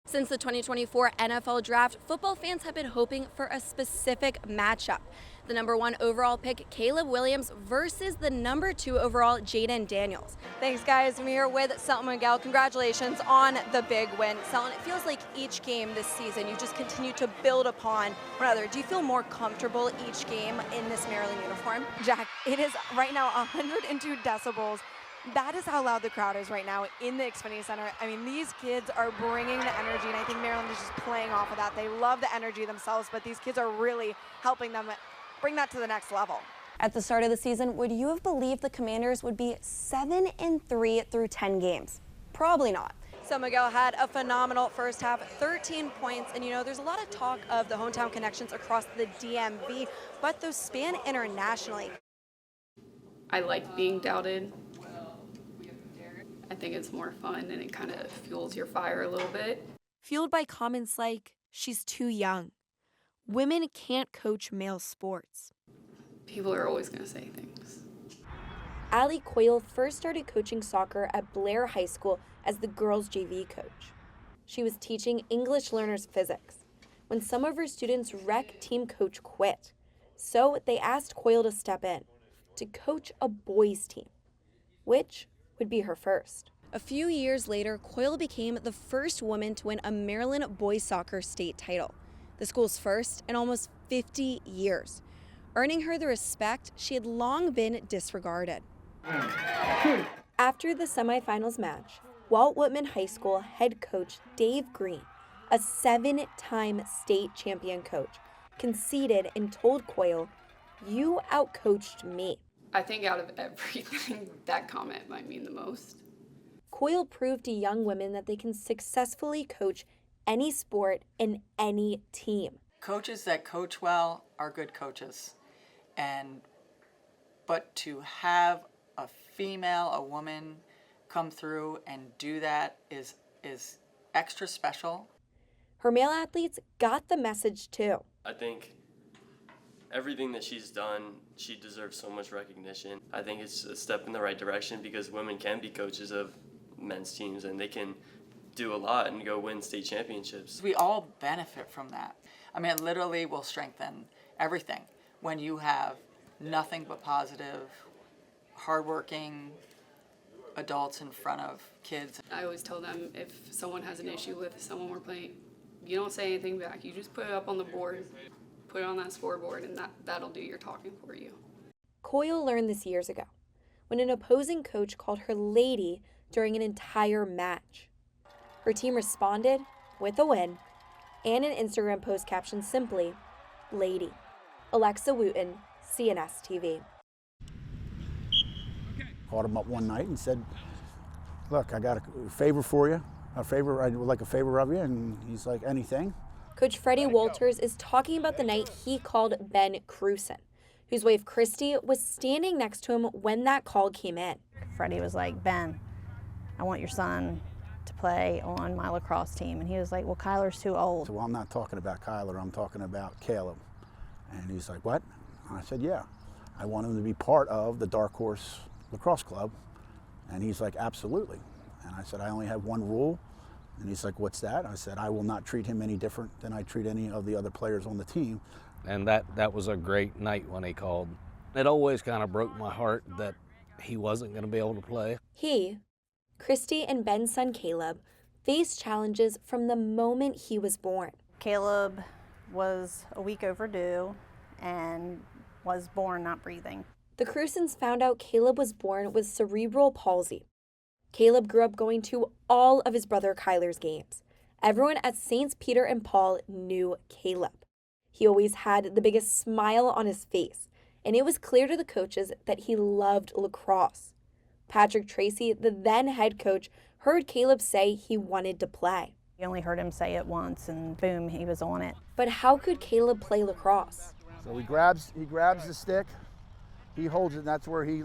Since the 2024 NFL Draft, football fans have been hoping for a specific matchup. The #1 overall pick, Caleb Williams, versus the #2 overall, Jaden Daniels. Thanks, guys. I'm here with Selton Miguel. Congratulations on the big win. Selton, it feels like each game this season, you just continue to build upon one another. Do you feel more comfortable each game in this Maryland uniform? Jack, it is right now 102 decibels. That is how loud the crowd is right now in the Xfinity Center. I mean, these kids are bringing the energy, and I think Maryland is just playing off of that. They love the energy themselves, but these kids are really helping them bring that to the next level. At the start of the season, would you have believed the Commanders would be 7-3 through 10 games? Probably not. So Miguel had a phenomenal first half, 13 points, and there's a lot of talk of the hometown connections across the DMV, but those span internationally. I like being doubted. I think it's more fun and it kind of fuels your fire a little bit. Fueled by comments like, she's too young. Women can't coach male sports. People are always going to say things. Allie Coyle first started coaching soccer at Blair High School as the girls' JV coach. She was teaching English learners physics when some of her students' rec team coach quit. So they asked Coyle to step in to coach a boys' team, which would be her first. A few years later, Coyle became the first woman to win a Maryland boys soccer state title, the school's first in almost 50 years, earning her the respect she had long been disregarded. After the semifinals match, Walt Whitman High School head coach Dave Green, a 7-time state champion coach, conceded and told Coyle, "You outcoached me." I think out of everything, that comment might mean the most. Coyle proved to young women that they can successfully coach any sport and any team. Coaches that coach well are good coaches. But to have a woman come through and do that is extra special. Her male athletes got the message too. I think everything that she's done, she deserves so much recognition. I think it's a step in the right direction because women can be coaches of men's teams and they can do a lot and go win state championships. We all benefit from that. I mean, it literally will strengthen everything when you have nothing but positive, hardworking adults in front of kids. I always tell them if someone has an issue with someone we're playing, you don't say anything back. You just put it up on the board, put it on that scoreboard, and that'll do your talking for you. Coyle learned this years ago when an opposing coach called her lady during an entire match. Her team responded with a win and an Instagram post captioned simply, "Lady." Alexa Wootten, CNS TV. Called him up one night and said, "Look, I got a favor for you. I would like a favor of you." And he's like, "Anything." Coach Freddie Walters is talking about the night he called Ben Cruson, whose wife Christy was standing next to him when that call came in. Freddie was like, "Ben, I want your son to play on my lacrosse team." And he was like, "Well, Kyler's too old." So, "Well, I'm not talking about Kyler, I'm talking about Caleb." And he's like, "What?" And I said, "Yeah, I want him to be part of the Dark Horse Lacrosse Club." And he's like, "Absolutely." And I said, "I only have one rule." And he's like, "What's that?" I said, "I will not treat him any different than I treat any of the other players on the team." And that was a great night when he called. It always kind of broke my heart that he wasn't going to be able to play. He, Christy and Ben's son Caleb, faced challenges from the moment he was born. Caleb was a week overdue and was born not breathing. The Crusons found out Caleb was born with cerebral palsy. Caleb grew up going to all of his brother Kyler's games. Everyone at Saints Peter and Paul knew Caleb. He always had the biggest smile on his face, and it was clear to the coaches that he loved lacrosse. Patrick Tracy, the then head coach, heard Caleb say he wanted to play. You only heard him say it once, and boom, he was on it. But how could Caleb play lacrosse? So he grabs the stick, he holds it, and that's where he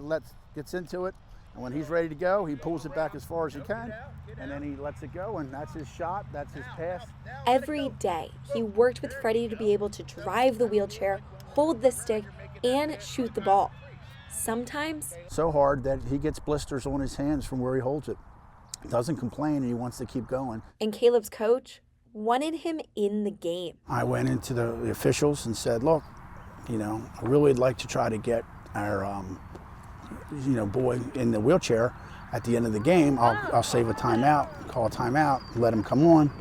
gets into it. And when he's ready to go, he pulls it back as far as he can, and then he lets it go, and that's his shot, that's his pass. Every day, he worked with Freddie to be able to drive the wheelchair, hold the stick, and shoot the ball. Sometimes so hard that he gets blisters on his hands from where he holds it. Doesn't complain, and he wants to keep going. And Caleb's coach wanted him in the game. I went into the officials and said, look, I really would like to try to get our, boy in the wheelchair at the end of the game. I'll save a timeout, call a timeout, let him come on.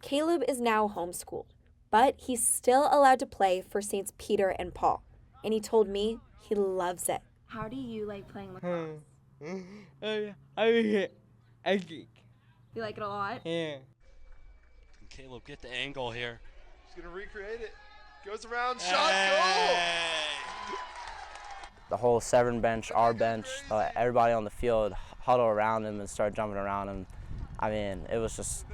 Caleb is now homeschooled, but he's still allowed to play for Saints Peter and Paul. And he told me he loves it. How do you like playing lacrosse? I think. You like it a lot? Yeah. Caleb, get the angle here. He's going to recreate it. Goes around, shot, goal! The whole Severn bench, our bench, everybody on the field huddle around him and start jumping around him. I mean, it was just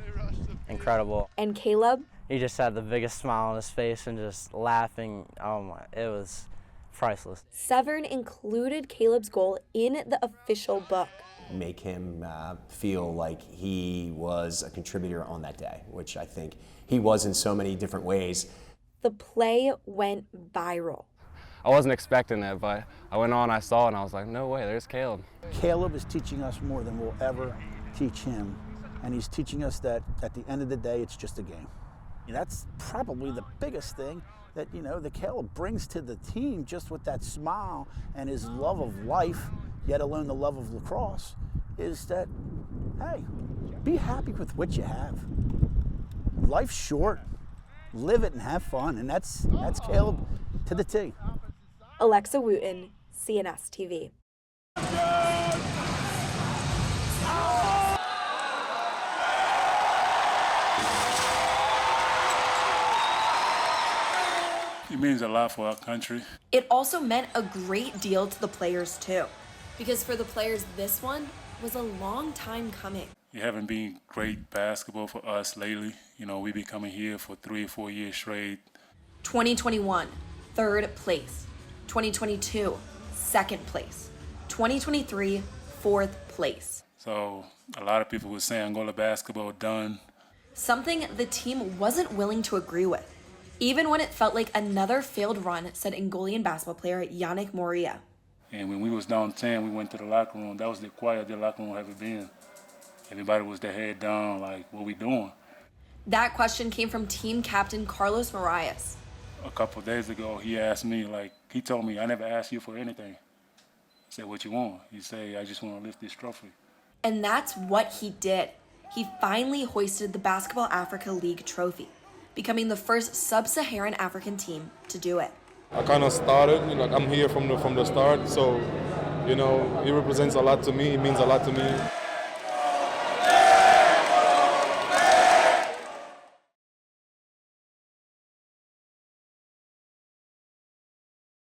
incredible. And Caleb? He just had the biggest smile on his face and just laughing. Oh my, it was priceless. Severn included Caleb's goal in the official book. Make him feel like he was a contributor on that day, which I think he was in so many different ways. The play went viral. I wasn't expecting it, but I went on, I saw it, and I was like, no way, there's Caleb. Caleb is teaching us more than we'll ever teach him. And he's teaching us that at the end of the day, it's just a game. That's probably the biggest thing that, that Caleb brings to the team, just with that smile and his love of life, yet alone the love of lacrosse, is that, hey, be happy with what you have. Life's short, live it and have fun, and that's Caleb to the T. Alexa Wootten, CNS TV. It means a lot for our country. It also meant a great deal to the players too, because for the players, this one was a long time coming. It haven't been great basketball for us lately. We've been coming here for 3 or 4 years straight. 2021, third place. 2022, second place. 2023, fourth place. So a lot of people were saying Angola basketball done. Something the team wasn't willing to agree with, even when it felt like another failed run, said Angolan basketball player Yannick Moria. And when we was down 10, we went to the locker room. That was the quiet the locker room ever been. Everybody was their head down, like, what we doing? That question came from team captain Carlos Marias. A couple of days ago, he asked me, he told me, I never asked you for anything. I said, what you want? He said, I just want to lift this trophy. And that's what he did. He finally hoisted the Basketball Africa League trophy, becoming the first sub-Saharan African team to do it. I kind of started, I'm here from the start, so, it represents a lot to me, it means a lot to me.